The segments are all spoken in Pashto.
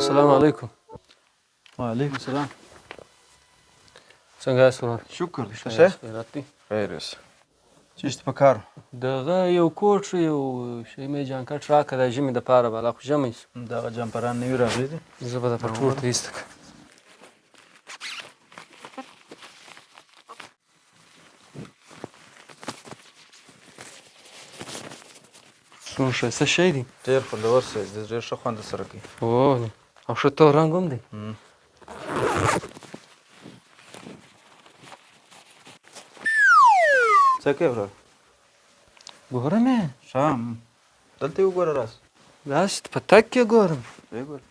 السلام علیکم. وعلیکم السلام. څنګه یاست ورور؟ شکر دی. ښه خیرات دی. خیر اوسه. څه شته په کار؟ دغه یو کوټ یو شی مې جانکټ راکړه د ژمي دپاره به لا خو ژمی شو. دغه جمپران نوي راغلي دي. زه به درته ټول ته ایسته کړم. څومره ښایسته شی دی. ډېر خوندور سایز دی. ډېر ښه خوند سره کوي. او ښه تور رنګ هم دی. څه کوې ورور؟ ګورم یې. ښه دلته یې وګوره راسه. داسې په تګ کې ګورم. ویې ګوره.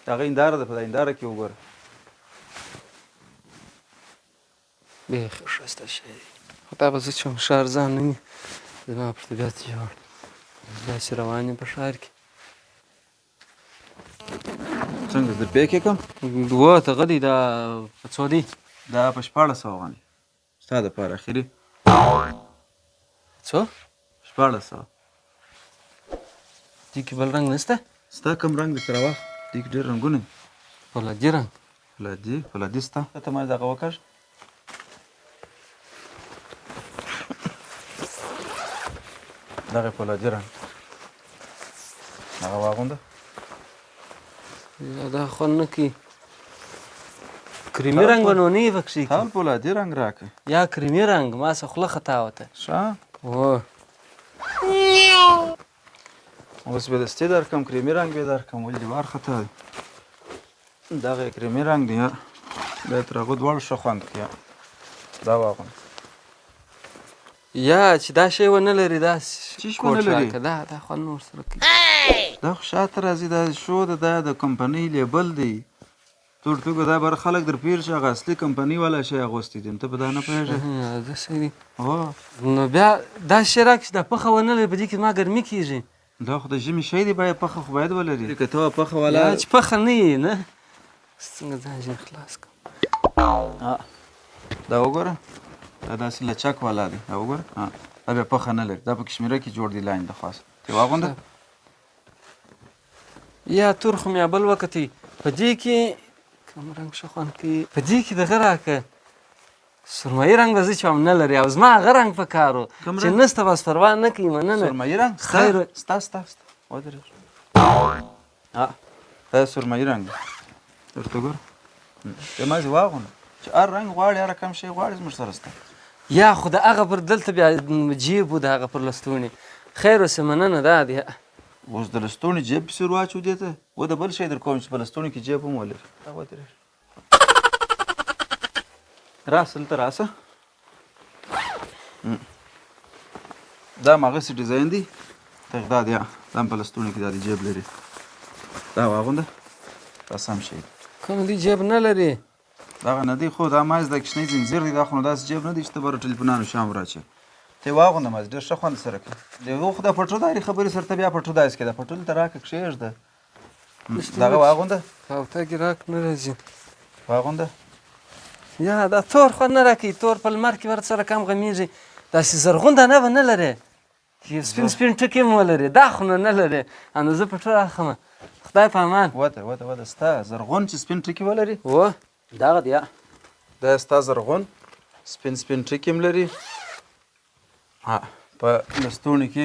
هغه هنداره ده په دا هنداره کې وګوره. بیخي ښایسته شی دی. خو دا به زه چې وم ښار ځان نه وي زما پر طبیعت ژاړي. داسې روان یم په ښار کې. څنګه در پې کې کړم؟ دغه دی دا په څو دی؟ دا په 1400 باندې ستا دپاره اخري. څو؟ 1400. دې کې بل رنګ نشته؟ ستا کوم رنګ دی سره واخله. دې کې ډېر رنګونه دي. فولادي رنګ. فولادي سته. ته ما دغه وکړ. دغه فولادي رنګ هغه واغونده. یا دا خوند نه کوي. کریمي رنګ به نو نه وي پکښې کې. حال فولادي رنګ راکړه. یا کریمي رنګ ما څه خوله خطا وته. ښه اوس به دستي درکړم. کریمي رنګ به یې درکړم. ولې دې وارخطا دی. دغه یې کریمي رنګ دی. دا یې تر هغو دواړو ښه خوند کوي. دا واغونده. یا چې دا شی ونه لري داسې څه شی ونه لري؟ دا خوند نور سره کوي. دا خو شاته راځي. دا شو ده. دا د کمپنۍ لیبل دی. تور توګه دا بر خلک در پیر شي هغه اصلي کمپنۍ والا شی اغوستی دي. ته په دا نه پوهېږې؟ داسې دی. نو بیا دا شی راکړه چې دا پخه ونه لري په دې کې زما ګرمي کېږي. دا خو د ژمي شی دی. باید پخه خو باید ولري. که ته پخه والا چې پخه نه یې نه څنګه ځان ژر خلاص کړم. دا وګوره. دا داسې لچک والا دی. دا وګوره. دا بیا پخه نه لري. دا په کشمیره کې جوړ دی لاندې د خواست. ته واغونده. یا تور خو مې بل وکتې په دې کې کوم رنګ ښه خوند کوي. په دې کې دغه راکړه سرمایي رنګ به زه چې هم نه لري او زما هغه رنګ په کار و چې نسته بس پروا نه کوي. مننه. سرمایي رنګ ستا ودرېږه. دا سرمایي رنګ دی. درته ګوره. بیا مازې واغونده چې هر رنګ غواړي هر کم شی غواړي زموږ سره سته. یا خو د هغه پر دلته بیا جیب و د هغه پر لستوڼي. خیر اوسه مننه. دا دی اوس د لستوڼي جیب پسې ور واچو دې ته. و د بل شی در کوم چې په لستوڼي کې جیب هم ولري. دا ودرېږه. راسه دلته راسه. دا هماغسې ډیزاین دی. دا دی. دا هم په لستوڼي کې دا دی جیب لري. دا واغونده. دا سم شی دی. کوم دی جیب نه لري؟ دغه نه دی. خو دا ماز د کوچنی زنځیر دی. دا خو نو داسې جیب نه دی چې ته به ټلیفونانو شام راچې. ته یې واغونده ماز. ډېر ښه خوند سره کوي. د یو خو دا پټو داري خبرې سره ته بیا پټو داسې کوي. دا پټو دلته راکړه کښېږده. دغه واغونده. پاوته کې راک نه راځي. واغونده. یا دا تور خوند نه راکوي. تور په لمر کې ورسره کم غمیږي. داسې زرغون دانه به نه لرې. سپین سپین ټکي هم ولرې. دا خو نو نه لرې. نو زه پټو راخلم. خدای په امان. وده ستا زرغون چې سپین ټکي ولري. دغه دی. دا ستا زرغون سپین ټکي هم لري. په لستوڼي کې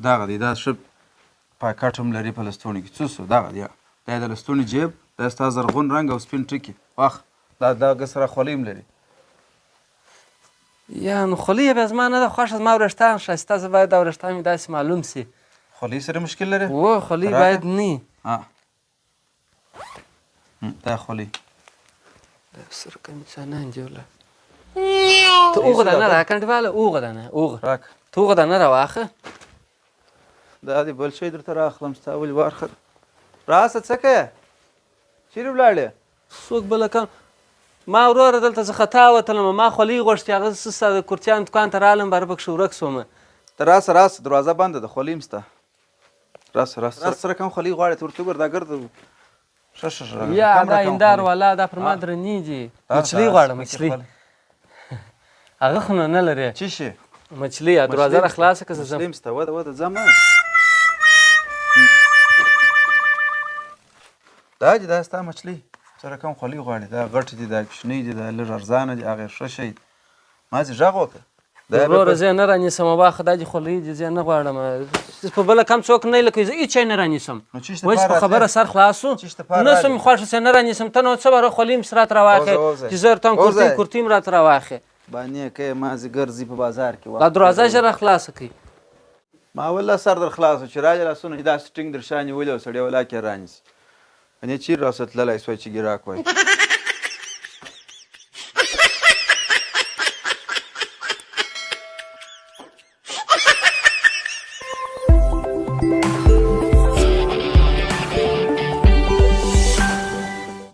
دغه دی. دا ښه پاکټ هم لري په لستوڼي کې. څه سو دغه دی. دا د لستوڼي جیب. دا ستا زرغون رنګ او سپین ټکي. واخ دغه سره خولۍ هم لري. یا نو خولۍ بیا زما نه ده خوښه. زما وریښتان ښایسته. زه باید دا وریښتان مې داسې معلوم سي. خولۍ سره مشکل لري؟ خولۍ باید نه. دا خولۍ دا سره کمیسانان جوړه. ته اوغه دانه راکړه انډیواله. اوغه دانه راکړه. ته اوغه دانه راواخه. دا دې بل شی درته راخلم. ستا ولې وارخه راسه. څه کوې؟ چیرې ولاړې؟ څوک بله کم. ما وروره دلته زه خطا وتلم. ما خولۍ غوښتې. هغه زه ستا د کورتیانو دوکان ته رالم باره پکښې ورک سومه. ته راسه دروازه بنده ده. خولۍ هم سته. راسه سره کوم خولۍ غواړې؟ ته ورته وګوره. دا ګرده یا دا هندار والا. دا پر ما درنې دي. مچلۍ غواړم. مچلۍ هغه خو نو نه لرې. څه شی؟ مچلۍ. دروازه را خلاصه که زه ځم. مچلۍ هم سته. وده ځه مه. دا چې دا ستا مچلۍ سره کوم خولۍ غواړي دا غټې دي دا کوچنۍ دي دا لږ ارزانه دي هغې ښه شی ما چې غږ وکړه وروره زه یې نه رانیسم باخه دا دې خولۍ دي زه یې نه غواړم په بله کم څوک نه لکه زه هېڅ شی نه رانیسم اوس په خبره سر خلاص شو نه سم مې خوښه سې نه رانیسم ته نو څه واره خولۍ مې راته راواخې چې زه ورته کورتۍ مې راته راواخې بانې که یې مازې ګرځي په بازار کې دا دروازه ژر خلاصه کړئ ما والله سر در خلاص و چې راجه لاسونه چې داسې ټینګ در شا نیولي او سړی ولاکې رانیسي انې چیرې راسه تللی سوی چې ګیراک وایي